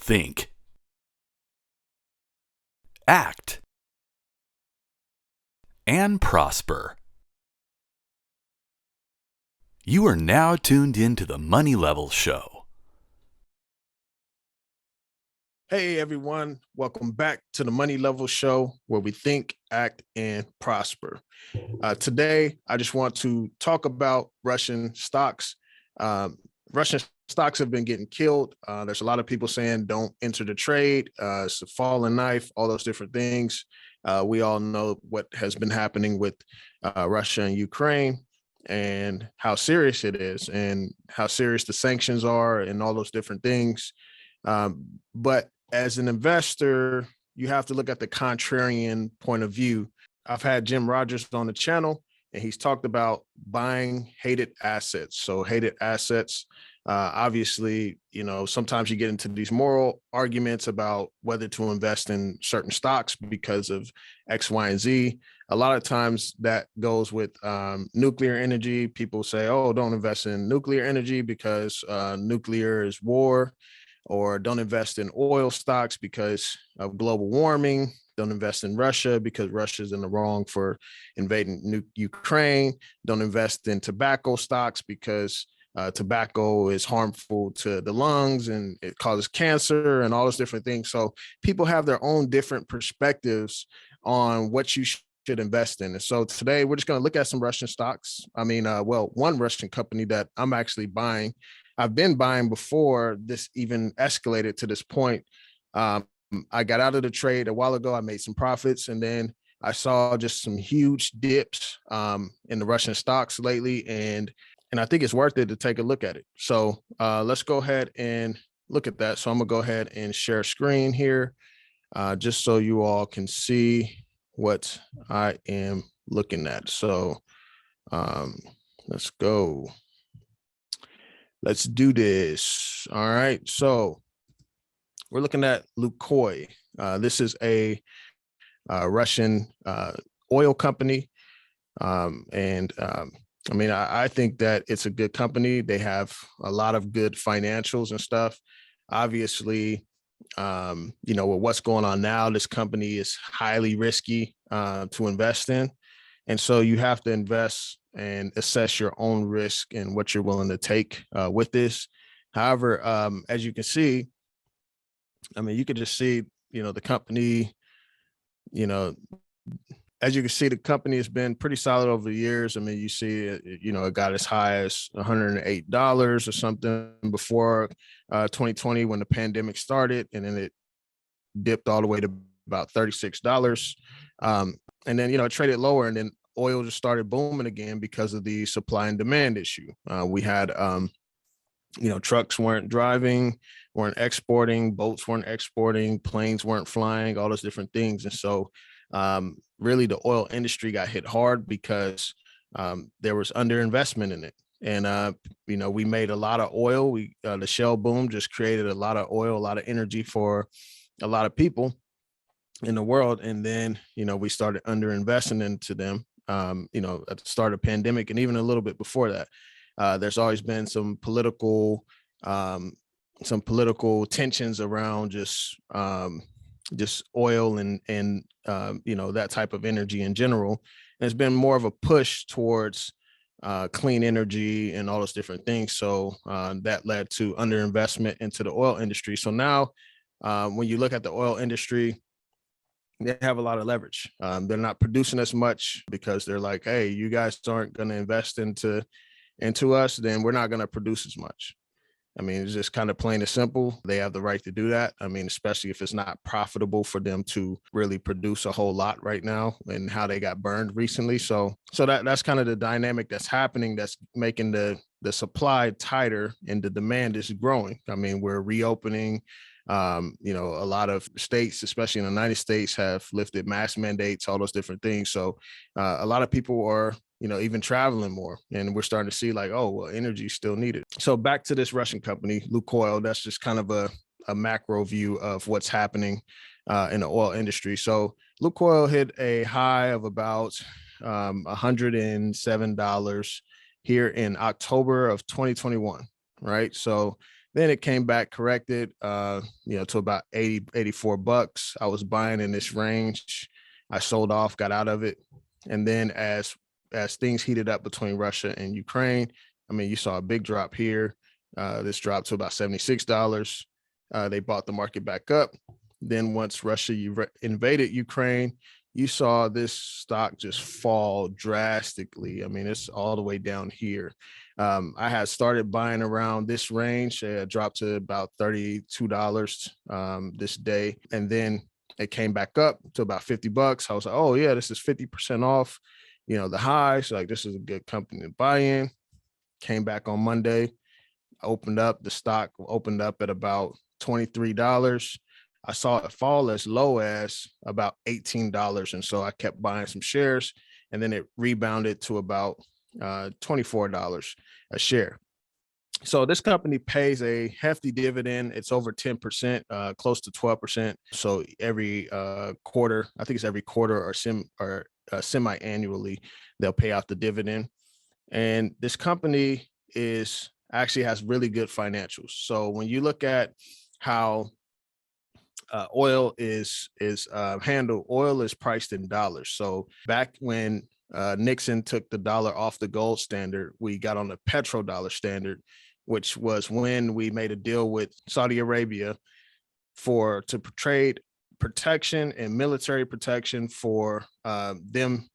think, act, and prosper. You are now tuned into the Money Level Show. Hey everyone, welcome back to the Money Level Show, where we think, act, and prosper. Today, I just want to talk about Russian stocks. Russian stocks have been getting killed. There's a lot of people saying don't enter the trade. It's a falling knife, all those different things. We all know what has been happening with Russia and Ukraine and how serious it is and how serious the sanctions are and all those different things. But as an investor, you have to look at the contrarian point of view. I've had Jim Rogers on the channel, and he's talked about buying hated assets. So hated assets, obviously, sometimes you get into these moral arguments about whether to invest in certain stocks because of X, Y, and Z. A lot of times that goes with nuclear energy. People say, oh, don't invest in nuclear energy because nuclear is war, or don't invest in oil stocks because of global warming. Don't invest in Russia because Russia's in the wrong for invading Ukraine. Don't invest in tobacco stocks because tobacco is harmful to the lungs and it causes cancer and all those different things. So people have their own different perspectives on what you should invest in. And so today we're just going to look at some Russian stocks. One Russian company that I'm actually buying. I've been buying before this even escalated to this point. I got out of the trade a while ago. I made some profits, and then I saw just some huge dips in the Russian stocks lately, and I think it's worth it to take a look at it. So let's go ahead and look at that. So I'm gonna go ahead and share screen here, just so you all can see what I am looking at. So let's go. Let's do this. All right. So we're looking at Lukoil. This is a Russian oil company. I think that it's a good company. They have a lot of good financials and stuff. Obviously, with what's going on now, this company is highly risky to invest in. And so you have to invest and assess your own risk and what you're willing to take with this. However, as you can see, you could just see, the company, as you can see, the company has been pretty solid over the years. You see, it got as high as $108 or something before 2020 when the pandemic started, and then it dipped all the way to about $36. And then, it traded lower, and then oil just started booming again because of the supply and demand issue. We had, trucks weren't driving, weren't exporting, boats weren't exporting, planes weren't flying, all those different things. And so really the oil industry got hit hard because there was underinvestment in it. And, we made a lot of oil. The shale boom just created a lot of oil, a lot of energy for a lot of people in the world. And then, we started underinvesting into them, at the start of the pandemic and even a little bit before that. There's always been some political tensions around just oil and that type of energy in general. And it's been more of a push towards clean energy and all those different things. So that led to underinvestment into the oil industry. So now when you look at the oil industry, they have a lot of leverage. They're not producing as much because they're like, hey, you guys aren't going to invest into us, then we're not going to produce as much. It's just kind of plain and simple. They have the right to do that. Especially if it's not profitable for them to really produce a whole lot right now and how they got burned recently. So that's kind of the dynamic that's happening, that's making the supply tighter and the demand is growing. We're reopening. A lot of states, especially in the United States, have lifted mask mandates, all those different things. So a lot of people are, even traveling more, and we're starting to see like, oh, well, energy is still needed. So back to this Russian company, Lukoil, that's just kind of a macro view of what's happening in the oil industry. So Lukoil hit a high of about $107 here in October of 2021, right? So Then it came back corrected, to about 80, 84 bucks. I was buying in this range. I sold off, got out of it. And then as things heated up between Russia and Ukraine, I mean, you saw a big drop here. This dropped to about $76. They bought the market back up. Then once Russia invaded Ukraine, you saw this stock just fall drastically. I mean, it's all the way down here. I had started buying around this range. It dropped to about $32 this day. And then it came back up to about 50 bucks. I was like, oh yeah, this is 50% off, the high. So like, this is a good company to buy in. Came back on Monday, the stock opened up at about $23. I saw it fall as low as about $18. And so I kept buying some shares, and then it rebounded to about $24 a share. So this company pays a hefty dividend. It's over 10%, close to 12%. So every quarter, I think it's every quarter or semi-annually, they'll pay out the dividend. And this company actually has really good financials. So when you look at how oil is handled, oil is priced in dollars. So back when Nixon took the dollar off the gold standard, we got on the petrodollar standard, which was when we made a deal with Saudi Arabia to trade protection and military protection for them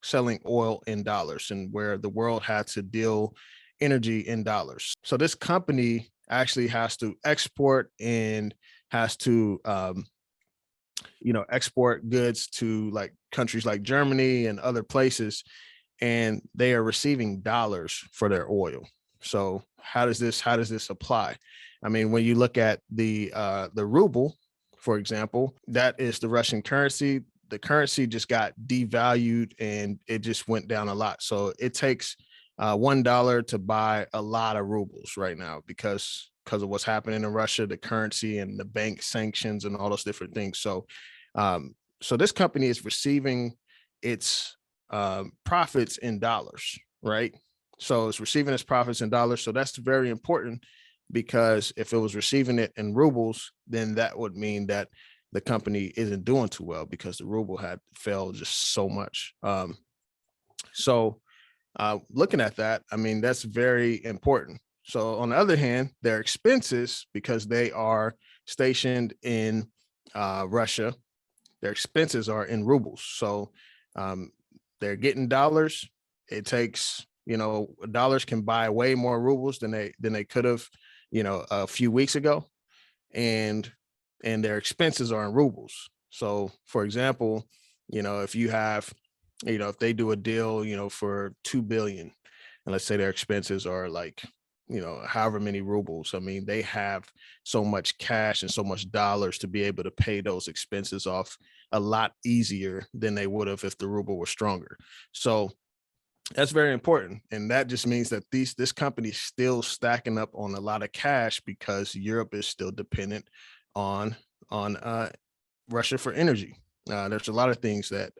selling oil in dollars, and where the world had to deal energy in dollars. So this company actually has to export and has to export goods to like countries like Germany and other places, and they are receiving dollars for their oil. So how does this apply? I mean, when you look at the ruble, for example, that is the Russian currency. The currency just got devalued and it just went down a lot. So it takes $1 to buy a lot of rubles right now because of what's happening in Russia, the currency and the bank sanctions and all those different things. So this company is receiving its profits in dollars, right? So it's receiving its profits in dollars. So that's very important, because if it was receiving it in rubles, then that would mean that the company isn't doing too well because the ruble had fell just so much. Looking at that, I mean, that's very important. So on the other hand, their expenses, because they are stationed in Russia, their expenses are in rubles. So they're getting dollars. It takes, dollars can buy way more rubles than they could have, a few weeks ago. And their expenses are in rubles. So for example, if you have, if they do a deal, for 2 billion, and let's say their expenses are like, however many rubles, I mean, they have so much cash and so much dollars to be able to pay those expenses off a lot easier than they would have if the ruble were stronger. So that's very important. And that just means that this company is still stacking up on a lot of cash because Europe is still dependent on Russia for energy. There's a lot of things that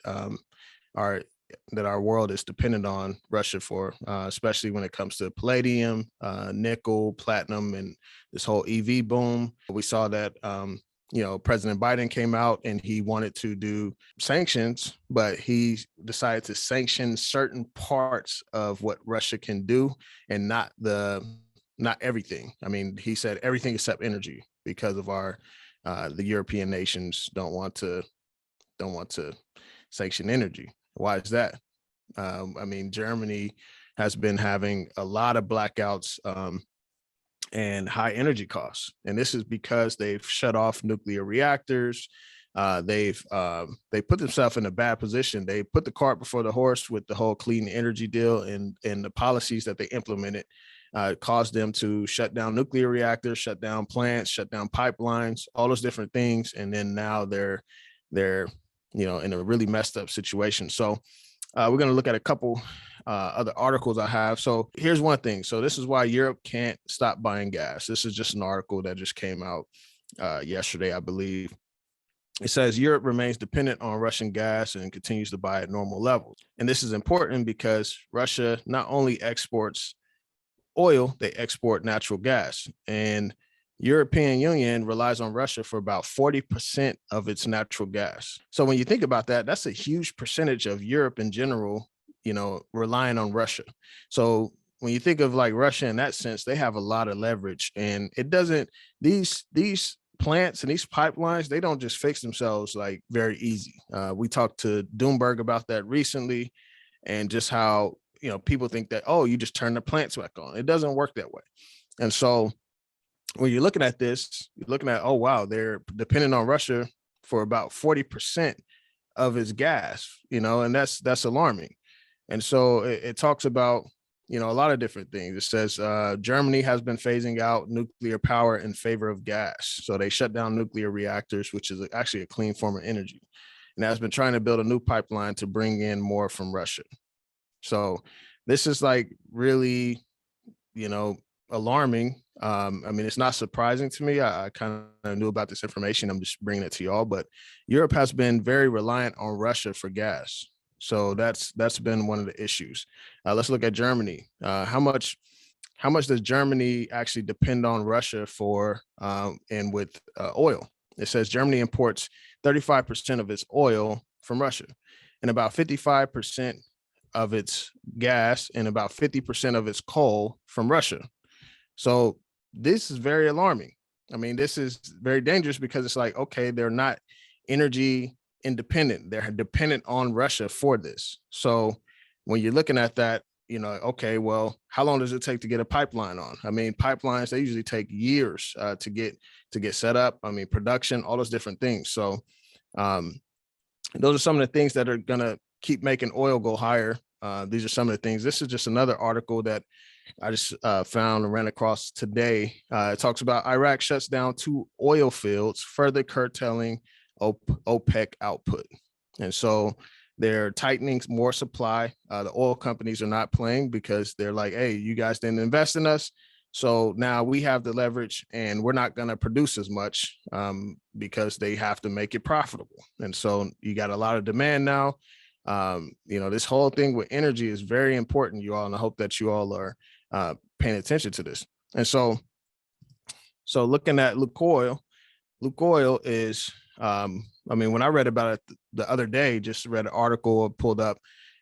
our world is dependent on Russia for, especially when it comes to palladium, nickel, platinum, and this whole EV boom. We saw that, President Biden came out and he wanted to do sanctions, but he decided to sanction certain parts of what Russia can do and not everything. I mean, he said everything except energy because of the European nations don't want to sanction energy. Why is that? I mean, Germany has been having a lot of blackouts and high energy costs. And this is because they've shut off nuclear reactors. They put themselves in a bad position. They put the cart before the horse with the whole clean energy deal, and the policies that they implemented caused them to shut down nuclear reactors, shut down plants, shut down pipelines, all those different things. And then now they're in a really messed up situation. So we're going to look at a couple other articles I have. So here's one thing. So this is why Europe can't stop buying gas. This is just an article that just came out yesterday, I believe. It says Europe remains dependent on Russian gas and continues to buy at normal levels. And this is important because Russia not only exports oil, they export natural gas. And European Union relies on Russia for about 40% of its natural gas. So when you think about that, that's a huge percentage of Europe in general, relying on Russia. So when you think of like Russia in that sense, they have a lot of leverage, and it doesn't, these plants and these pipelines, they don't just fix themselves like very easy. We talked to Doomberg about that recently, and just how, people think that, oh, you just turn the plants back on. It doesn't work that way. And so when you're looking at this, you're looking at, oh, wow, they're dependent on Russia for about 40% of its gas, and that's alarming. And so it talks about, a lot of different things. It says Germany has been phasing out nuclear power in favor of gas. So they shut down nuclear reactors, which is actually a clean form of energy, and has been trying to build a new pipeline to bring in more from Russia. So this is like really, alarming. I mean, it's not surprising to me. I kind of knew about this information. I'm just bringing it to y'all. But Europe has been very reliant on Russia for gas. So that's been one of the issues. Let's look at Germany. How much does Germany actually depend on Russia for and with oil? It says Germany imports 35% of its oil from Russia, and about 55% of its gas, and about 50% of its coal from Russia. So this is very alarming. I mean, this is very dangerous because it's like, okay, they're not energy independent. They're dependent on Russia for this. So when you're looking at that, okay, well, how long does it take to get a pipeline on? I mean, pipelines, they usually take years to get set up. I mean, production, all those different things. So those are some of the things that are going to keep making oil go higher. These are some of the things. This is just another article that I just found and ran across today. It talks about Iraq shuts down 2 oil fields, further curtailing OPEC output. And so they're tightening more supply. The oil companies are not playing because they're like, hey, you guys didn't invest in us. So now we have the leverage, and we're not going to produce as much because they have to make it profitable. And so you got a lot of demand now. This whole thing with energy is very important, you all, and I hope that you all are paying attention to this. And so looking at Lukoil is, when I read about it the other day, just read an article pulled up,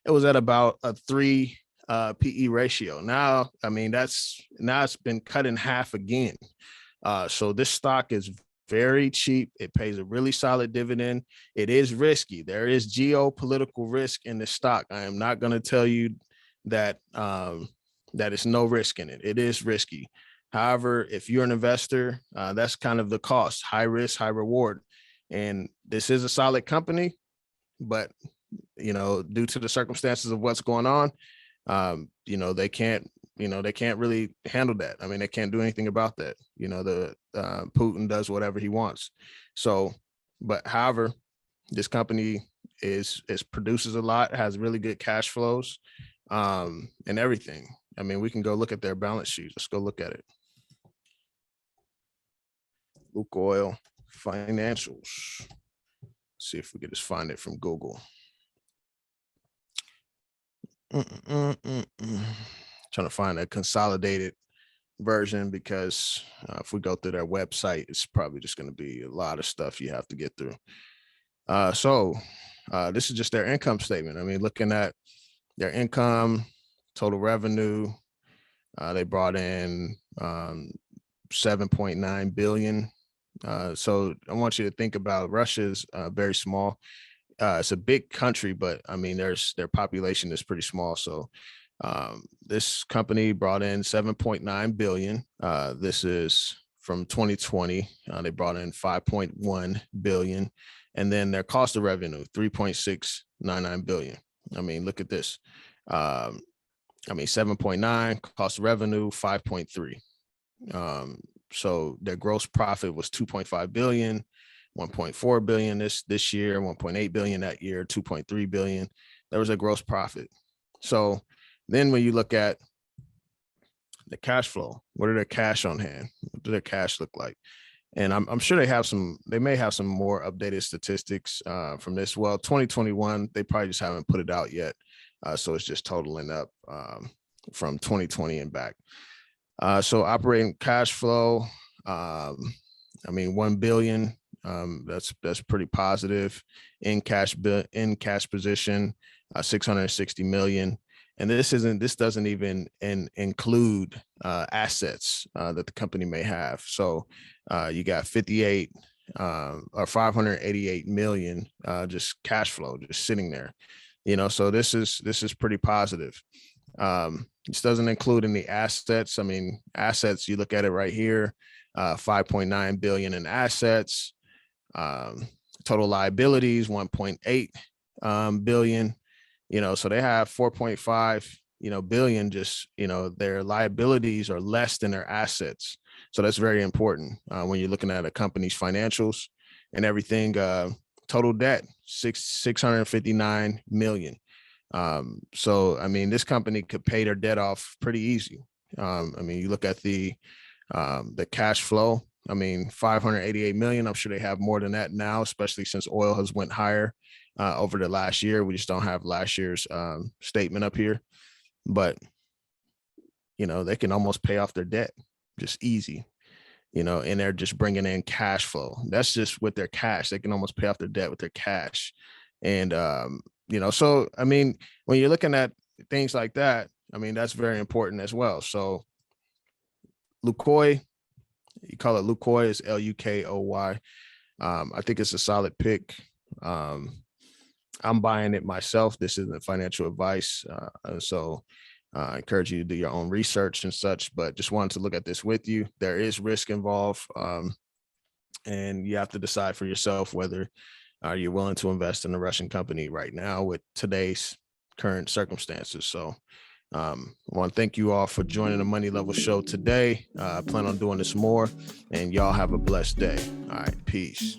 it was at about a 3 PE ratio. Now, it's been cut in half again. So this stock is very cheap. It pays a really solid dividend. It is risky. There is geopolitical risk in the stock. I am not going to tell you that that it's no risk in it. It is risky. However, if you're an investor, that's kind of the cost: high risk, high reward. And this is a solid company, but due to the circumstances of what's going on, they can't really handle that. I mean, they can't do anything about that. Putin does whatever he wants. So, but however, this company is produces a lot, has really good cash flows, and everything. I mean, we can go look at their balance sheet. Let's go look at it. Lukoil financials. See if we can just find it from Google. Trying to find a consolidated version because if we go through their website, it's probably just going to be a lot of stuff you have to get through. So this is just their income statement. I mean, looking at their income, total revenue, they brought in 7.9 billion. So I want you to think about Russia's very small. It's a big country, but I mean, their population is pretty small. So this company brought in 7.9 billion. This is from 2020. They brought in 5.1 billion, and then their cost of revenue 3.699 billion. I mean, look at this. 7.9 cost of revenue 5.3. So their gross profit was 2.5 billion. 1.4 billion this year, 1.8 billion that year, 2.3 billion. There was a gross profit. So then when you look at the cash flow, what are their cash on hand? What do their cash look like? And I'm sure they may have some more updated statistics from this. Well, 2021, they probably just haven't put it out yet. So it's just totaling up from 2020 and back. So operating cash flow, I mean, 1 billion. That's pretty positive. In cash position, 660 million. And this doesn't even include assets that the company may have. So you got 58 or 588 million just cash flow just sitting there. So this is pretty positive. This doesn't include any assets. I mean, assets, you look at it right here, 5.9 billion in assets, total liabilities, 1.8 billion, so they have 4.5, billion, just, their liabilities are less than their assets. So that's very important when you're looking at a company's financials and everything. Total debt, 659 million. So, I mean, this company could pay their debt off pretty easy. I mean, you look at the cash flow, I mean, 588 million. I'm sure they have more than that now, especially since oil has went higher over the last year. We just don't have last year's statement up here, but, they can almost pay off their debt just easy, and they're just bringing in cash flow. That's just with their cash. They can almost pay off their debt with their cash. And, so, I mean, when you're looking at things like that, I mean, that's very important as well. So Lukoil, you call it Lukoil, it's Lukoy. I think it's a solid pick. I'm buying it myself. This isn't financial advice. So I encourage you to do your own research and such, but just wanted to look at this with you. There is risk involved. And you have to decide for yourself whether you're willing to invest in a Russian company right now with today's current circumstances. So I want to thank you all for joining the Money Level Show today. I plan on doing this more, and y'all have a blessed day. All right, peace.